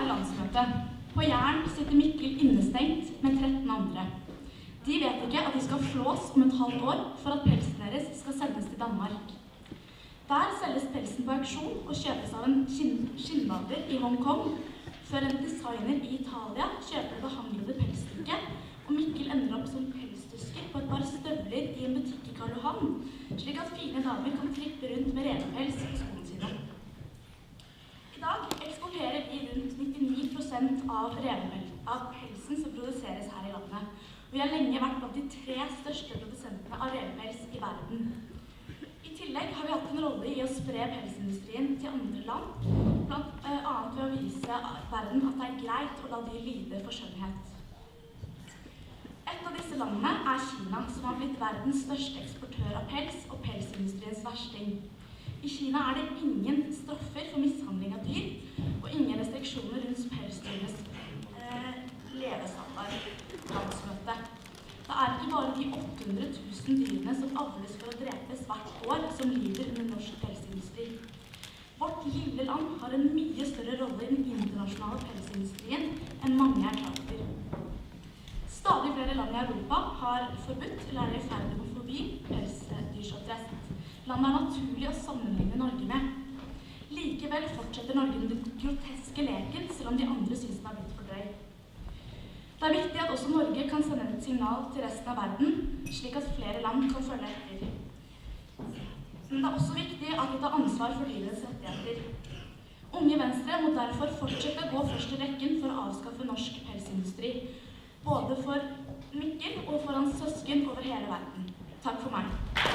her i landsmøtet. På Jæren sitter Mikkel innestengt med 13 andre. De vet ikke at de skal flås om et halvt år for at pelsen deres skal sendes til Danmark. Der selges pelsen på auksjon og kjøpes av en skinnbader i Hongkong, før en designer i Italia kjøper det behandlede pelsstykket, og Mikkel ender opp som pelsdysker på et par støvler i en butikk i Karl Johan, slik at fine damer kan trippe rundt med revepels på skoene sine. I dag eksporterer vi rundt 99% av pelsen som produseres her i landet. Vi har lenge vært blant de 3 største produsentene av revepels i verden. I tillegg har vi hatt en rolle i å spre pelsindustrien til andre land, blant annet ved å vise verden at det er greit å la de lide for skjønnhet. Et av disse landene er Kina, som har blitt verdens største eksportør av pels og pelsindustriens versting. I Kina er det ingen straffer for mishandling av dyr, og ingen restriksjoner rundt pelsdyrenes levestandard. Landsmøtet. Det er ikke bare de 800 000 dyrene som avles for å drepes hvert år som lider under norsk pelsindustri. Vårt lille land har en mye større rolle i den internasjonale pelsindustrien enn mange er klar over. Stadig flere land i Europa har forbudt eller er i ferd med å forby pelsdyrsoppdrett. Landet er naturlig å sammenligne Norge med. Likevel fortsetter Norge den groteske leken, selv om de andre synes den er blitt for drøy. Det er viktig at også Norge kan sende et signal til resten av verden, slik at flere land kan følge etter. Men det er også viktig at vi tar ansvar for dyrenes rettigheter. Unge Venstre må derfor fortsette å gå først i rekken for å avskaffe norsk pelsindustri, både for Mikkel og for hans søsken over hele verden. Takk for meg.